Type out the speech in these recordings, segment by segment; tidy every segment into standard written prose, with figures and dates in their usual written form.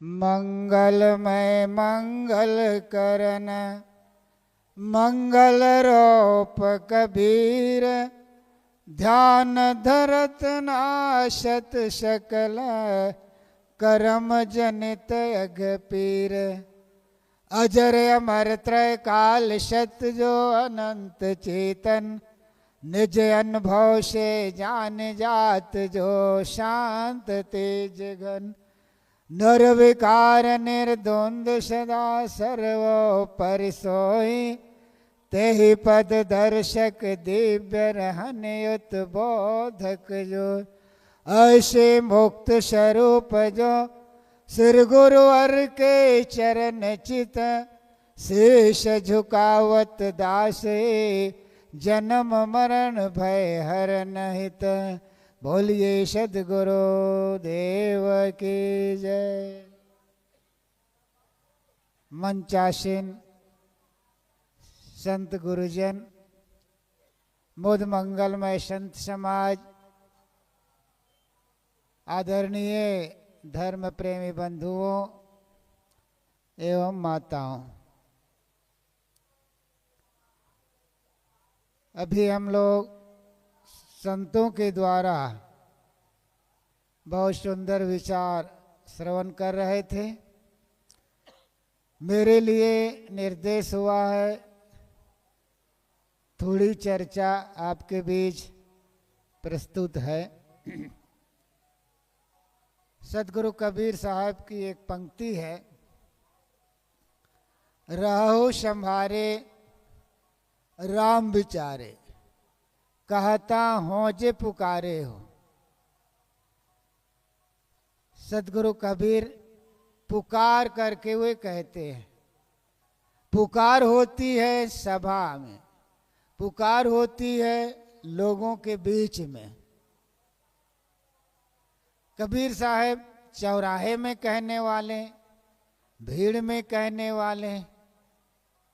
मंगलमय मंगल करन मंगल रूप कबीर, ध्यान धरत नाशत सकल करम जनित अघ पीर। अजर अमर त्रय काल सत जो अनंत चेतन, निज अनुभव से जान जात जो शांत तेज घन। निर्विकार निर्द्वंद सदा सर्वोपरि सोई, तेहि पद दर्शक दिव्य रहन युत बोधक जो। ऐसे मुक्त स्वरूप जो श्री गुरुवर के चरण चित, शीश झुकावत दासे जन्म मरण भय हरन हित। बोलिए सद्गुरु देव की जय। मंचासीन संत गुरुजन, मुद मंगलमय संत समाज, आदरणीय धर्म प्रेमी बंधुओं एवं माताओं, अभी हम लोग संतों के द्वारा बहुत सुंदर विचार श्रवण कर रहे थे। मेरे लिए निर्देश हुआ है थोड़ी चर्चा आपके बीच प्रस्तुत है। सदगुरु कबीर साहब की एक पंक्ति है, रहो संभारे राम विचारे, कहता हो जे पुकारे हो। सदगुरु कबीर पुकार करके वे कहते हैं, पुकार होती है सभा में, पुकार होती है लोगों के बीच में। कबीर साहब चौराहे में कहने वाले, भीड़ में कहने वाले,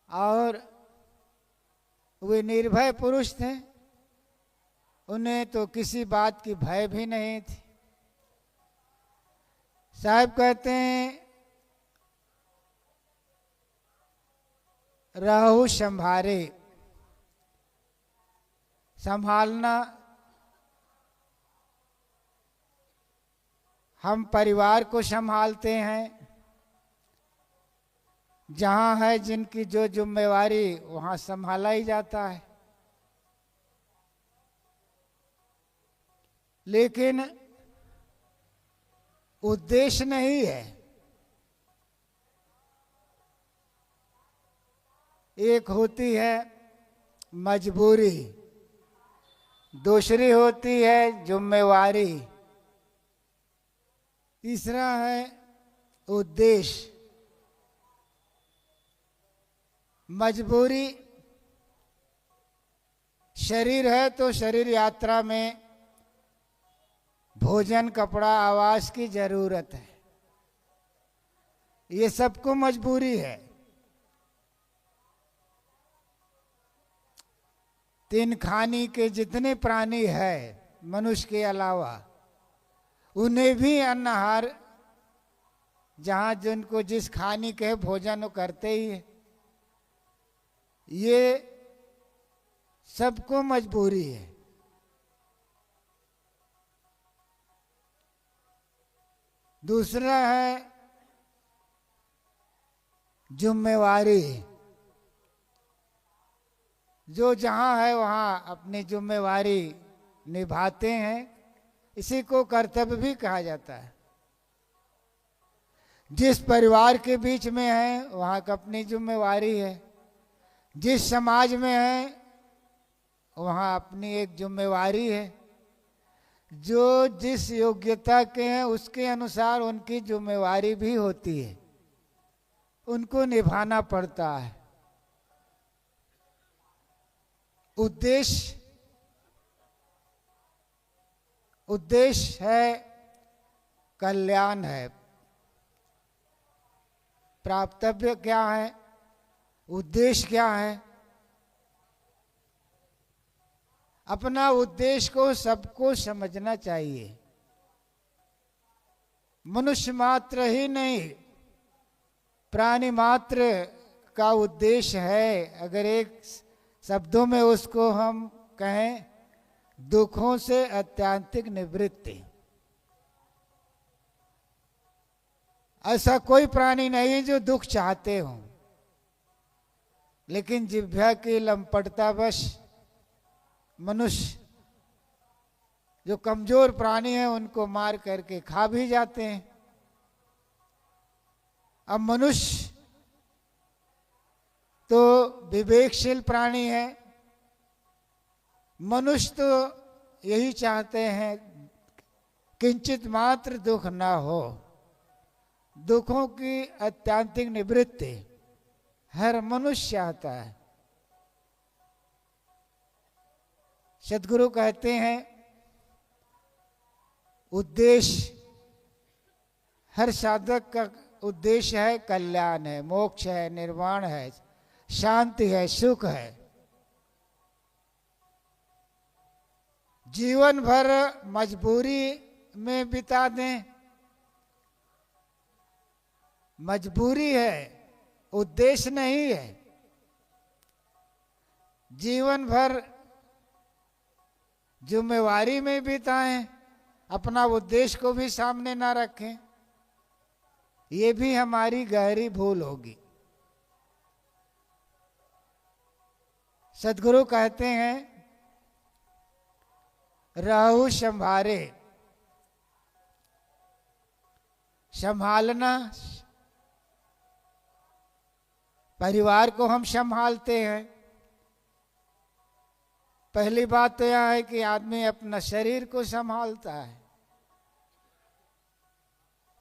और वे निर्भय पुरुष थे। उन्हें तो किसी बात की भय भी नहीं थी। साहब कहते हैं, रहु संभारे, संभालना। हम परिवार को संभालते हैं, जहाँ है जिनकी जो जिम्मेवारी वहाँ संभाला ही जाता है। लेकिन उद्देश्य नहीं है। एक होती है मजबूरी, दूसरी होती है जिम्मेवारी, तीसरा है उद्देश्य। मजबूरी, शरीर है तो शरीर यात्रा में भोजन, कपड़ा, आवास की जरूरत है, ये सबको मजबूरी है। तीन खानी के जितने प्राणी है मनुष्य के अलावा, उन्हें भी अन्नहार, जहां जिनको जिस खानी के भोजन वो करते ही है। ये सबको मजबूरी है। दूसरा है जिम्मेवारी, जो जहां है वहां अपनी जिम्मेवारी निभाते हैं। इसी को कर्तव्य भी कहा जाता है। जिस परिवार के बीच में है वहां का अपनी जिम्मेवारी है, जिस समाज में है वहां अपनी एक जिम्मेवारी है। जो जिस योग्यता के हैं उसके अनुसार उनकी जिम्मेवारी भी होती है, उनको निभाना पड़ता है। उद्देश्य है कल्याण है। प्राप्तव्य क्या है, उद्देश्य क्या है? अपना उद्देश्य को सबको समझना चाहिए। मनुष्य मात्र ही नहीं, प्राणी मात्र का उद्देश्य है, अगर एक शब्दों में उसको हम कहें, दुखों से आत्यंतिक निवृत्ति। ऐसा कोई प्राणी नहीं जो दुख चाहते हो, लेकिन जिह्वा की लंपटतावश मनुष्य जो कमजोर प्राणी है उनको मार करके खा भी जाते हैं। अब मनुष्य तो विवेकशील प्राणी है, मनुष्य तो यही चाहते हैं किंचित मात्र दुख ना हो, दुखों की आत्यंतिक निवृत्ति हर मनुष्य चाहता है। सद्गुरु कहते हैं उद्देश्य, हर साधक का उद्देश्य है कल्याण है, मोक्ष है, निर्वाण है, शांति है, सुख है। जीवन भर मजबूरी में बिता दें, मजबूरी है, उद्देश्य नहीं है। जीवन भर जिम्मेवारी में बिताएं, अपना उद्देश्य को भी सामने ना रखें, ये भी हमारी गहरी भूल होगी। सद्गुरु कहते हैं रहु संभारे, संभालना, परिवार को हम संभालते हैं। पहली बात तो यह है कि आदमी अपना शरीर को संभालता है।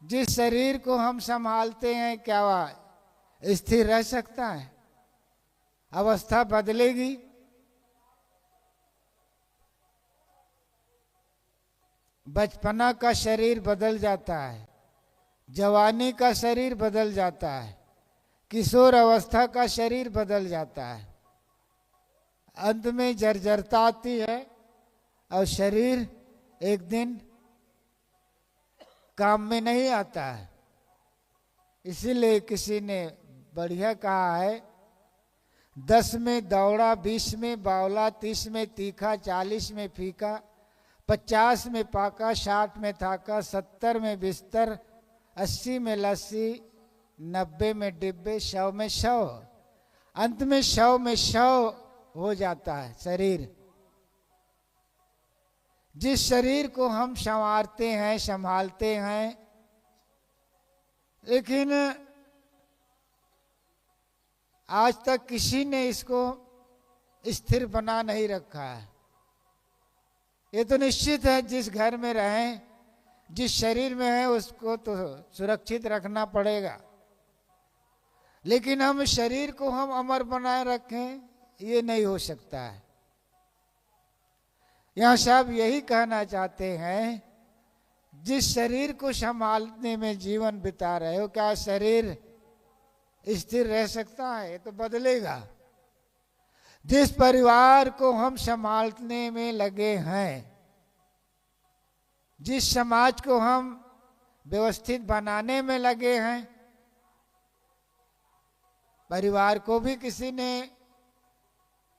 जिस शरीर को हम संभालते हैं, क्या वह स्थिर रह सकता है? अवस्था बदलेगी। बचपना का शरीर बदल जाता है, जवानी का शरीर बदल जाता है, किशोर अवस्था का शरीर बदल जाता है, अंत में जर्जरता आती है और शरीर एक दिन काम में नहीं आता है। इसीलिए किसी ने बढ़िया कहा है, 10 में दौड़ा, 20 में बावला, 30 में तीखा, 40 में फीका, 50 में पाका, 60 में थाका, 70 में बिस्तर, 80 में लस्सी, 90 में डिब्बे, 100 में शव। अंत में 100 में शव हो जाता है शरीर। जिस शरीर को हम संवारते हैं, संभालते हैं, लेकिन आज तक किसी ने इसको स्थिर बना नहीं रखा है। ये तो निश्चित है जिस घर में रहें, जिस शरीर में है, उसको तो सुरक्षित रखना पड़ेगा, लेकिन हम शरीर को हम अमर बनाए रखें, ये नहीं हो सकता है। यहाँ साहब यही कहना चाहते हैं, जिस शरीर को संभालने में जीवन बिता रहे हो, क्या शरीर स्थिर रह सकता है? ये तो बदलेगा। जिस परिवार को हम संभालने में लगे हैं, जिस समाज को हम व्यवस्थित बनाने में लगे हैं, परिवार को भी किसी ने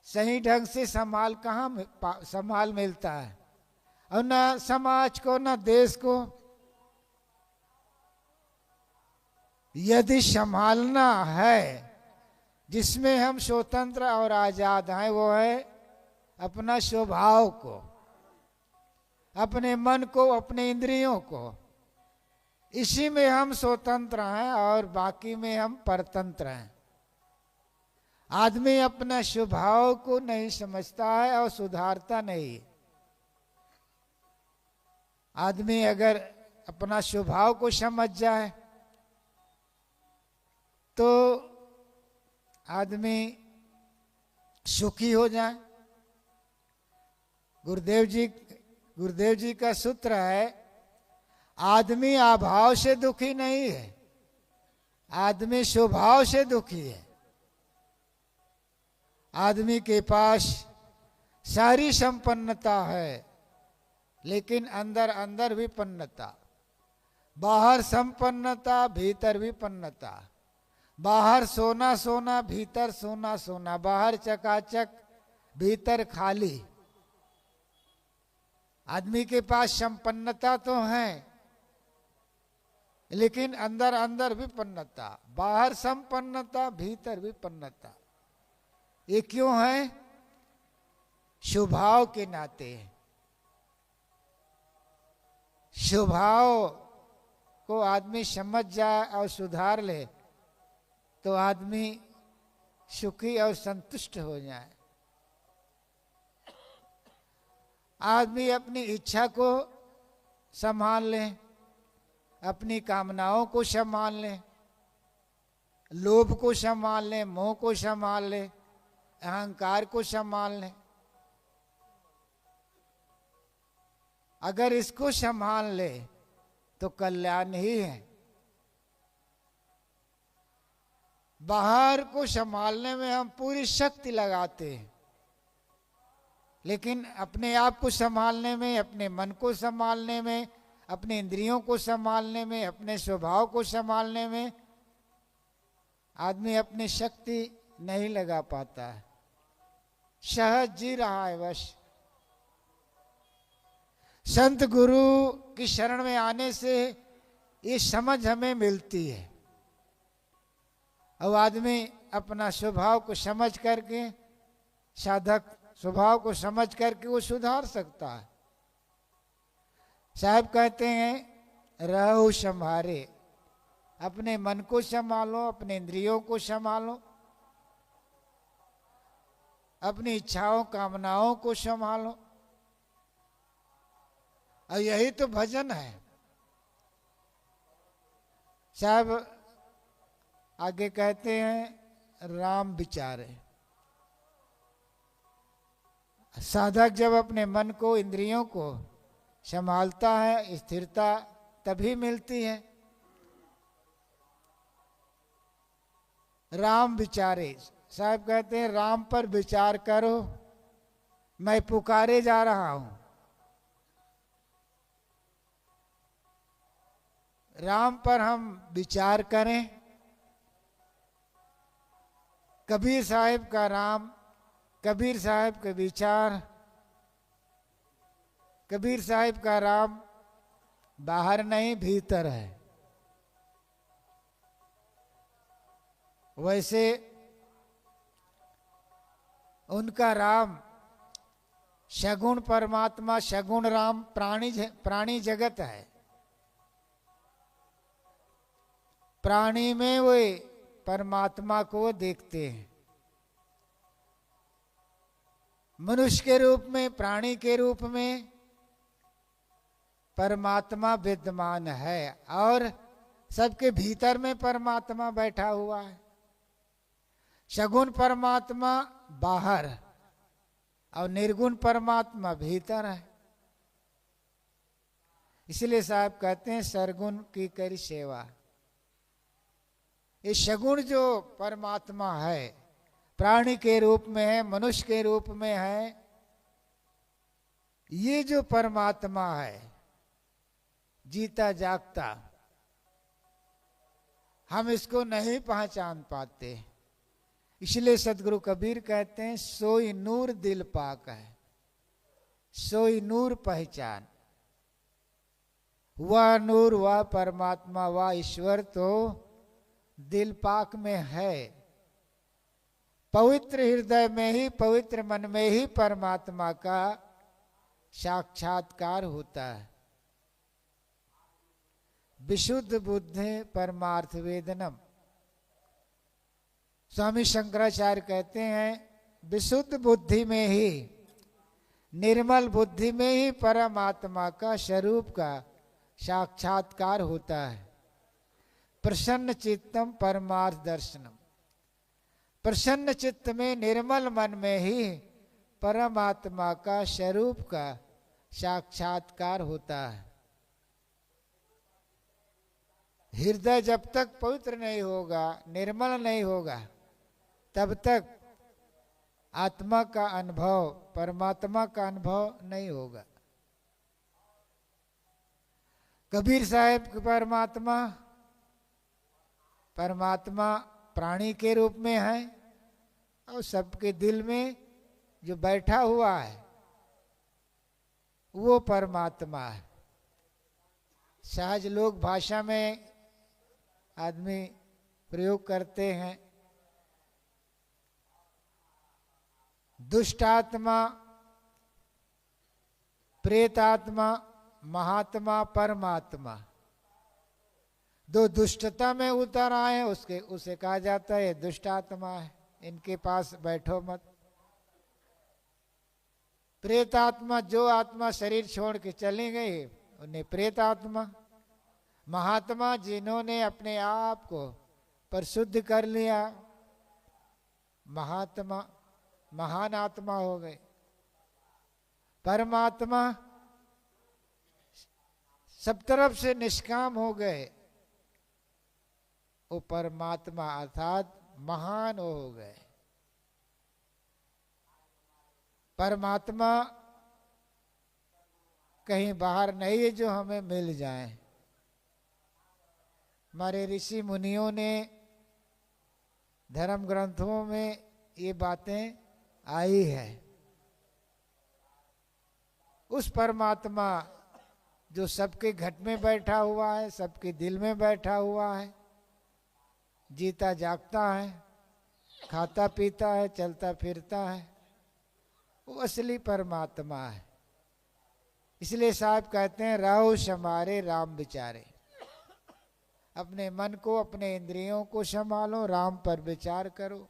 सही ढंग से संभाल मिलता है, और न समाज को न देश को। यदि संभालना है जिसमें हम स्वतंत्र और आजाद हैं, वो है अपना स्वभाव को, अपने मन को, अपने इंद्रियों को। इसी में हम स्वतंत्र हैं और बाकी में हम परतंत्र हैं। आदमी अपना स्वभाव को नहीं समझता है और सुधारता नहीं। आदमी अगर अपना स्वभाव को समझ जाए तो आदमी सुखी हो जाए। गुरुदेव जी का सूत्र है, आदमी अभाव से दुखी नहीं है, आदमी स्वभाव से दुखी है। आदमी के पास सारी संपन्नता है, लेकिन अंदर अंदर विपन्नता, बाहर संपन्नता भीतर विपन्नता, बाहर सोना सोना भीतर सोना सोना, बाहर चकाचक भीतर खाली। आदमी के पास संपन्नता तो है लेकिन अंदर अंदर विपन्नता, बाहर संपन्नता भीतर विपन्नता। ये क्यों है? स्वभाव के नाते। स्वभाव को आदमी समझ जाए और सुधार ले तो आदमी सुखी और संतुष्ट हो जाए। आदमी अपनी इच्छा को संभाल ले, अपनी कामनाओं को संभाल ले, लोभ को संभाल ले, मोह को संभाल ले, अहंकार को संभाल ले। अगर इसको संभाल ले तो कल्याण ही है। बाहर को संभालने में हम पूरी शक्ति लगाते हैं, लेकिन अपने आप को संभालने में, अपने मन को संभालने में, अपने इंद्रियों को संभालने में, अपने स्वभाव को संभालने में आदमी अपनी शक्ति नहीं लगा पाता है, सहज जी रहा है बस। संत गुरु की शरण में आने से ये समझ हमें मिलती है और आदमी अपना स्वभाव को समझ करके, साधक स्वभाव को समझ करके वो सुधार सकता है। साहब कहते हैं रहो संभारे, अपने मन को संभालो, अपने इंद्रियों को संभालो, अपनी इच्छाओं कामनाओं को संभालो। और यही तो भजन है। साहब आगे कहते हैं राम विचारे। साधक जब अपने मन को इंद्रियों को संभालता है, स्थिरता तभी मिलती है। राम विचारे, साहब कहते हैं राम पर विचार करो, मैं पुकारे जा रहा हूं। राम पर हम विचार करें। कबीर साहब का राम, कबीर साहब के विचार, कबीर साहब का राम बाहर नहीं भीतर है। वैसे उनका राम सगुण परमात्मा, सगुण राम प्राणी जगत है। प्राणी में वे परमात्मा को देखते हैं। मनुष्य के रूप में, प्राणी के रूप में परमात्मा विद्यमान है और सबके भीतर में परमात्मा बैठा हुआ है। सगुण परमात्मा बाहर और निर्गुण परमात्मा भीतर है। इसलिए साहब कहते हैं सरगुण की करी सेवा। ये सगुण जो परमात्मा है, प्राणी के रूप में है, मनुष्य के रूप में है, ये जो परमात्मा है जीता जागता, हम इसको नहीं पहचान पाते। इसलिए सदगुरु कबीर कहते हैं सोई नूर दिल पाक है, सोई नूर पहचान। वह नूर, वह परमात्मा, वह ईश्वर तो दिल पाक में है। पवित्र हृदय में ही, पवित्र मन में ही परमात्मा का साक्षात्कार होता है। विशुद्ध बुद्धि परमार्थ वेदनम। स्वामी शंकराचार्य कहते हैं विशुद्ध बुद्धि में ही, निर्मल बुद्धि में ही परमात्मा का स्वरूप का साक्षात्कार होता है। प्रसन्न चित्तम परमार्थ दर्शनम। प्रसन्न चित्त में, निर्मल मन में ही परमात्मा का स्वरूप का साक्षात्कार होता है। हृदय जब तक पवित्र नहीं होगा, निर्मल नहीं होगा, तब तक आत्मा का अनुभव, परमात्मा का अनुभव नहीं होगा। कबीर साहब के परमात्मा प्राणी के रूप में है और सबके दिल में जो बैठा हुआ है वो परमात्मा है। सहज लोग भाषा में आदमी प्रयोग करते हैं, दुष्टात्मा, प्रेतात्मा, महात्मा, परमात्मा। दो दुष्टता में उतर आए उसे कहा जाता है दुष्टात्मा है, इनके पास बैठो मत। प्रेतात्मा, जो आत्मा शरीर छोड़ के चली गई उन्हें प्रेतात्मा। महात्मा, जिन्होंने अपने आप को परिशुद्ध कर लिया, महात्मा, महान आत्मा हो गए। परमात्मा, सब तरफ से निष्काम हो गए, वो परमात्मा अर्थात महान हो गए। परमात्मा कहीं बाहर नहीं है जो हमें मिल जाए। हमारे ऋषि मुनियों ने धर्म ग्रंथों में ये बातें आई है। उस परमात्मा जो सबके घट में बैठा हुआ है, सबके दिल में बैठा हुआ है, जीता जागता है, खाता पीता है, चलता फिरता है, वो असली परमात्मा है। इसलिए साहब कहते हैं रहो समारे राम विचारे। अपने मन को, अपने इंद्रियों को संभालो, राम पर विचार करो।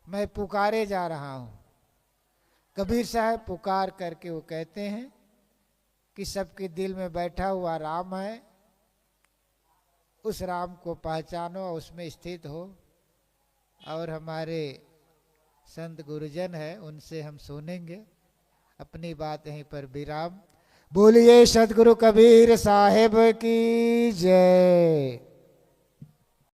मैं पुकारे जा रहा हूं। कबीर साहब पुकार करके वो कहते हैं कि सबके दिल में बैठा हुआ राम है, उस राम को पहचानो, उसमें स्थित हो। और हमारे संत गुरुजन है, उनसे हम सुनेंगे। अपनी बात यहीं पर विराम। बोलिए सतगुरु कबीर साहिब की जय।